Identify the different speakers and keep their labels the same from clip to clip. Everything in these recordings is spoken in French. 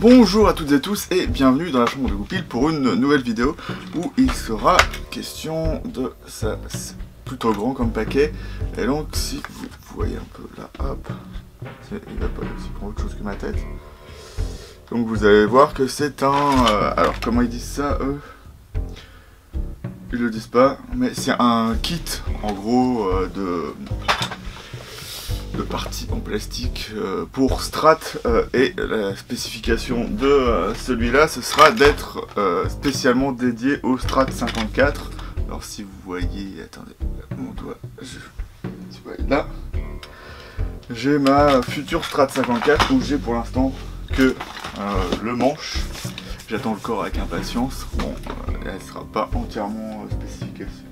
Speaker 1: Bonjour à toutes et tous et bienvenue dans la chambre de Goupil pour une nouvelle vidéo où il sera question de ça. C'est plutôt grand comme paquet et donc si vous voyez un peu là, hop, il va pas aussi prendre autre chose que ma tête. Donc vous allez voir que c'est un... alors comment ils disent ça eux? Ils le disent pas, mais c'est un kit en gros de parties en plastique pour Strat et la spécification de celui-là ce sera d'être spécialement dédié au Strat 54. Alors si vous voyez, attendez, mon doigt, là j'ai ma future Strat 54 où j'ai pour l'instant que le manche. J'attends le corps avec impatience. Bon, elle ne sera pas entièrement spécification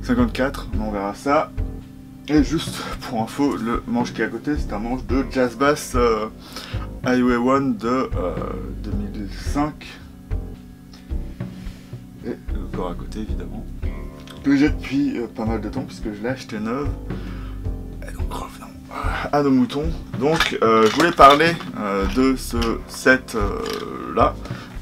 Speaker 1: 54, mais on verra ça. Et juste pour info, le manche qui est à côté, c'est un manche de Jazz Bass Highway 1 de 2005. Et le corps à côté, évidemment, que j'ai depuis pas mal de temps, puisque je l'ai acheté neuve. Et donc revenons à nos moutons. Donc je voulais parler de ce set là,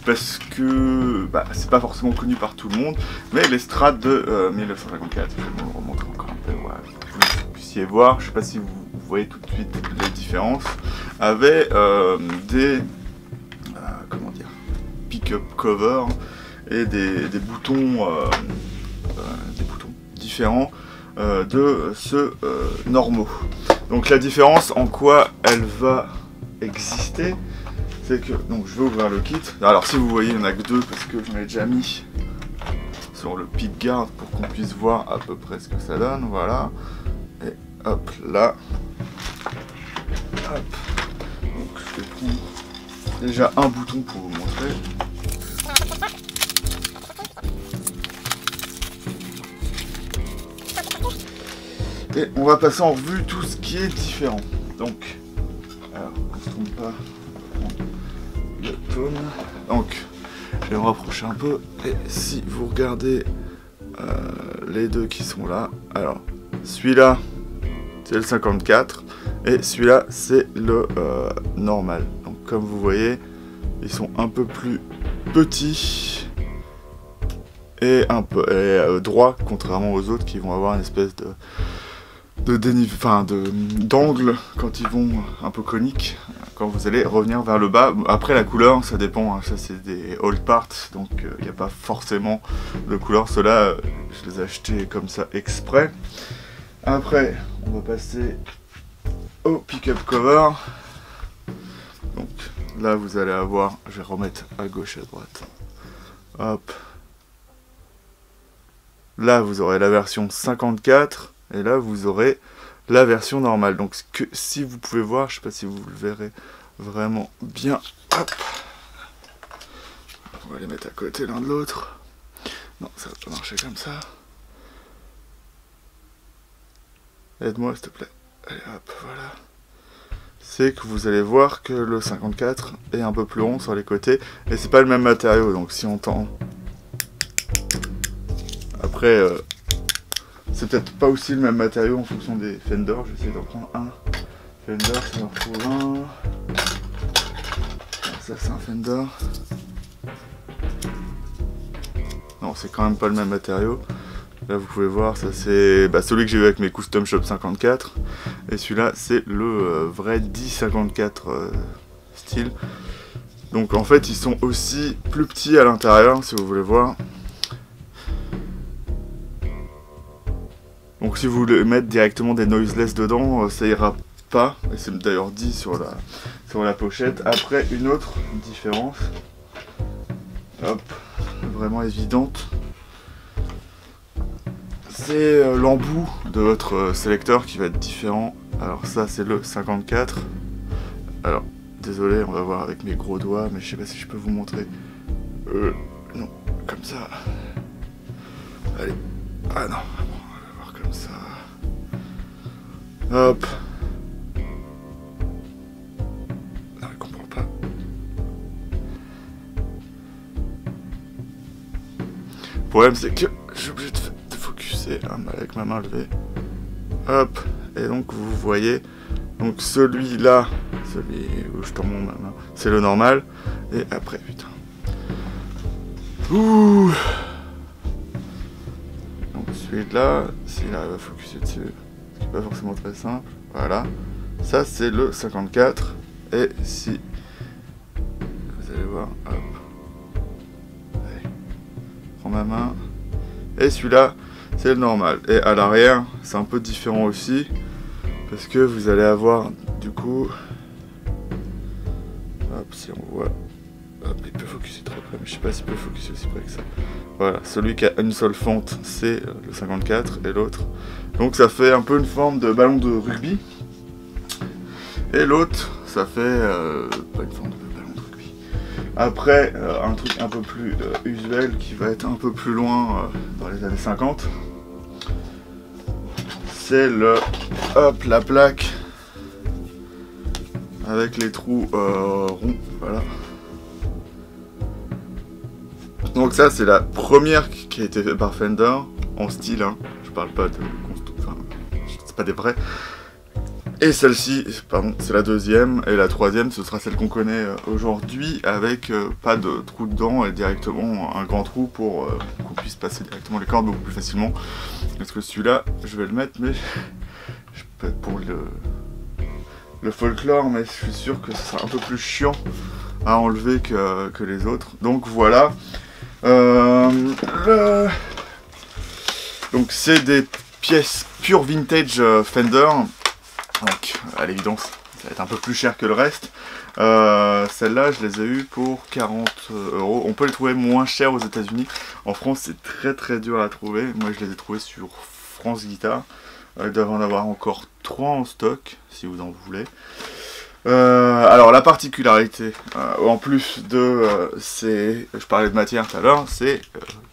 Speaker 1: parce que c'est pas forcément connu par tout le monde, mais les Strats de 1954, je vais vous le remontrer encore un peu, voilà, pour que vous puissiez voir, je sais pas si vous voyez tout de suite les différences, avaient des comment dire, pick-up cover et des boutons différents de ceux normaux. Donc la différence en quoi elle va exister, c'est que, donc je vais ouvrir le kit. Alors si vous voyez, il n'y en a que deux parce que j'en ai déjà mis sur le pick guard pour qu'on puisse voir à peu près ce que ça donne, voilà. Et hop là, hop. Donc je vais prendre déjà un bouton pour vous montrer. Et on va passer en revue tout ce qui est différent. Donc, alors, on se trompe pas. Le tone. Donc, je vais me rapprocher un peu. Et si vous regardez les deux qui sont là, alors, celui-là, c'est le 54. Et celui-là, c'est le normal. Donc, comme vous voyez, ils sont un peu plus petits. Et un peu droits, contrairement aux autres qui vont avoir une espèce d'angle quand ils vont un peu conique, quand vous allez revenir vers le bas. Après la couleur ça dépend, hein, ça c'est des old parts, donc il n'y a pas forcément de couleur. Ceux-là je les ai achetés comme ça exprès. Après on va passer au pick-up cover. Donc là vous allez avoir, je vais remettre à gauche à droite, hop, là vous aurez la version 54. Et là, vous aurez la version normale. Donc, si vous pouvez voir, je sais pas si vous le verrez vraiment bien. Hop. On va les mettre à côté l'un de l'autre. Non, ça va pas marcher comme ça. Aide-moi, s'il te plaît. Allez, hop, voilà. C'est que vous allez voir que le 54 est un peu plus rond sur les côtés. Et c'est pas le même matériau. Donc, si on tend... Après... c'est peut-être pas aussi le même matériau en fonction des fenders. Je vais essayer d'en prendre un fender, ça en trouve un. Ça c'est un fender. Non, c'est quand même pas le même matériau. Là vous pouvez voir, ça c'est celui que j'ai eu avec mes Custom Shop 54. Et celui-là c'est le vrai 1054 style. Donc en fait ils sont aussi plus petits à l'intérieur si vous voulez voir. Donc si vous voulez mettre directement des noiseless dedans, ça ira pas. Et c'est d'ailleurs dit sur la pochette. Après, une autre différence, hop, vraiment évidente, c'est l'embout de votre sélecteur qui va être différent. Alors ça c'est le 54. Alors, désolé, on va voir avec mes gros doigts, mais je sais pas si je peux vous montrer. Non, comme ça. Allez, ah non. Comme ça. Hop. Non, il comprend pas. Le problème c'est que je suis obligé de focuser avec ma main levée. Hop. Et donc vous voyez, donc celui-là celui où je tourne ma main, c'est le normal. Et après, putain. Ouh. Donc celui-là, s'il arrive à focuser dessus, ce qui n'est pas forcément très simple. Voilà. Ça, c'est le 54. Et si vous allez voir, hop. Allez. Je prends ma main. Et celui-là, c'est le normal. Et à l'arrière, c'est un peu différent aussi. Parce que vous allez avoir, du coup... Hop, si on voit... Hop, il peut focuser trop près, mais je sais pas s'il peut focuser aussi près que ça. Voilà, celui qui a une seule fente, c'est le 54, et l'autre. Donc ça fait un peu une forme de ballon de rugby. Et l'autre, ça fait pas une forme de ballon de rugby. Après, un truc un peu plus usuel, qui va être un peu plus loin dans les années 50. C'est le... Hop, la plaque. Avec les trous ronds, voilà. Donc ça c'est la première qui a été faite par Fender en style, hein. Je parle pas de enfin, c'est pas des vrais. Et celle-ci, pardon, c'est la deuxième, et la troisième ce sera celle qu'on connaît aujourd'hui avec pas de trou dedans et directement un grand trou pour qu'on puisse passer directement les cordes beaucoup plus facilement. Parce que celui-là, je vais le mettre, mais je peux pour le folklore, mais je suis sûr que ce sera un peu plus chiant à enlever que les autres. Donc voilà. Donc c'est des pièces pure vintage Fender. Donc à l'évidence ça va être un peu plus cher que le reste. Celles-là je les ai eues pour 40 €. On peut les trouver moins cher aux États-Unis. En France c'est très très dur à trouver. Moi je les ai trouvées sur France Guitar. Ils doivent en avoir encore 3 en stock si vous en voulez. Alors la particularité, en plus de je parlais de matière tout à l'heure, c'est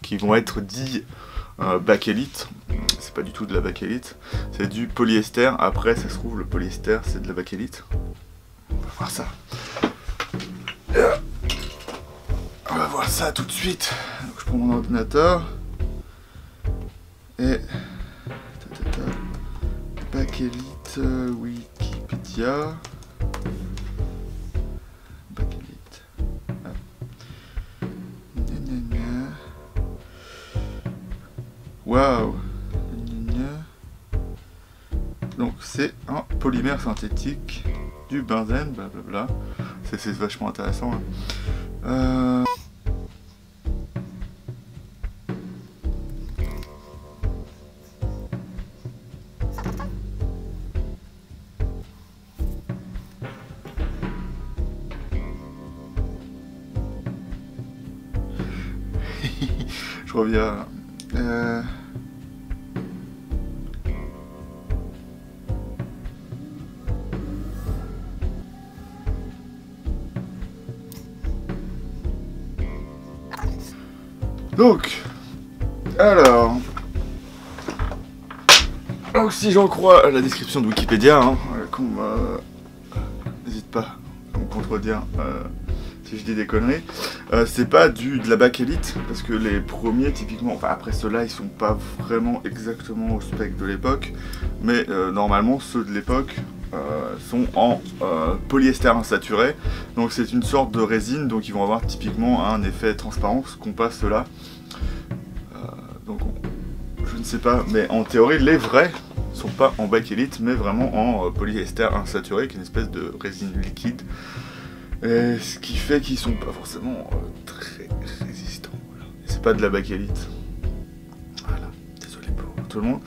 Speaker 1: qu'ils vont être dits bakélite. C'est pas du tout de la bakélite, c'est du polyester. Après ça se trouve le polyester c'est de la bakélite. On va voir ça. On va voir ça tout de suite. Donc, je prends mon ordinateur et bakélite Wikipédia. Bakélite. Waouh. Donc c'est un polymère synthétique, du benzène, blablabla. C'est vachement intéressant. Hein. Je reviens. Donc, alors, si j'en crois la description de Wikipédia, hein, n'hésite pas à me contredire si je dis des conneries, c'est pas de la bakélite, parce que les premiers typiquement, enfin après ceux-là ils sont pas vraiment exactement au spec de l'époque, mais normalement ceux de l'époque sont en polyester insaturé, donc c'est une sorte de résine, donc ils vont avoir typiquement un effet transparent, ce qu'on passe là. Donc je ne sais pas, mais en théorie les vrais sont pas en bakélite, mais vraiment en polyester insaturé, qui est une espèce de résine liquide. Et ce qui fait qu'ils sont pas forcément très résistants. Voilà. Et c'est pas de la bakélite. Voilà, désolé pour tout le monde.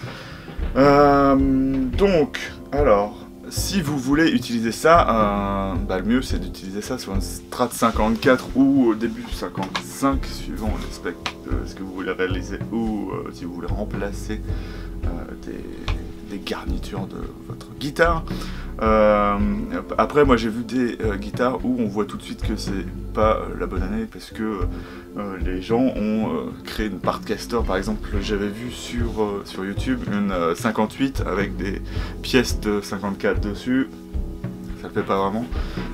Speaker 1: Donc, alors, si vous voulez utiliser ça, le mieux c'est d'utiliser ça sur une Strat 54 ou au début 55, suivant les specs de ce que vous voulez réaliser, ou si vous voulez remplacer des garnitures de votre guitare. Après moi j'ai vu des guitares où on voit tout de suite que c'est pas la bonne année, parce que les gens ont créé une Partcaster par exemple. J'avais vu sur YouTube une 58 avec des pièces de 54 dessus. Ça le fait pas vraiment,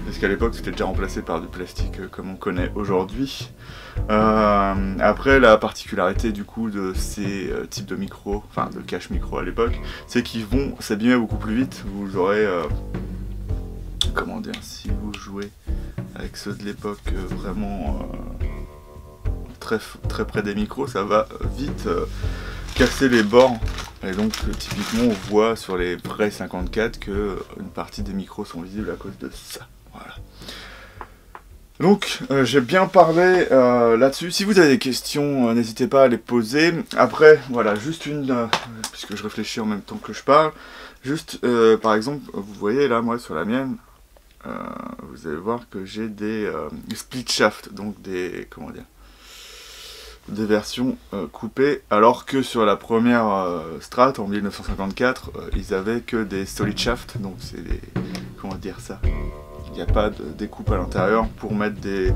Speaker 1: parce qu'à l'époque c'était déjà remplacé par du plastique comme on connaît aujourd'hui. Après la particularité du coup de ces types de micros, enfin de cache micro à l'époque, c'est qu'ils vont s'abîmer beaucoup plus vite. Vous aurez comment dire, si vous jouez avec ceux de l'époque vraiment très près des micros, ça va vite casser les bords. Et donc typiquement on voit sur les vrais 54 que une partie des micros sont visibles à cause de ça. Voilà. Donc j'ai bien parlé là-dessus. Si vous avez des questions, n'hésitez pas à les poser. Après, voilà, juste une, puisque je réfléchis en même temps que je parle, juste par exemple, vous voyez là, moi sur la mienne, vous allez voir que j'ai des split shaft, donc des, comment dire, des versions coupées, alors que sur la première Strat en 1954, ils avaient que des solid shaft, donc c'est des, comment dire ça, il n'y a pas de découpe à l'intérieur pour mettre des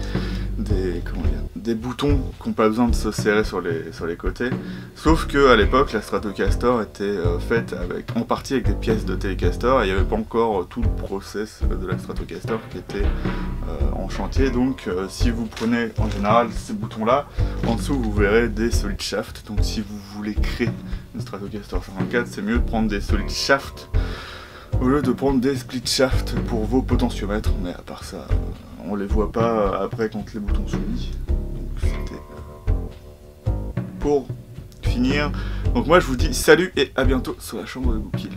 Speaker 1: boutons qui n'ont pas besoin de se serrer sur les côtés. Sauf que à l'époque, la Stratocaster était faite en partie avec des pièces de Telecaster, et il n'y avait pas encore tout le process de la Stratocaster qui était en chantier. Donc si vous prenez en général ces boutons là, en dessous vous verrez des solid shaft. Donc si vous voulez créer une Stratocaster 54, c'est mieux de prendre des solid shaft au lieu de prendre des split shaft pour vos potentiomètres. Mais à part ça, on les voit pas après quand les boutons sont mis. Donc c'était pour finir. Donc moi je vous dis salut et à bientôt sur la chambre de Goupil.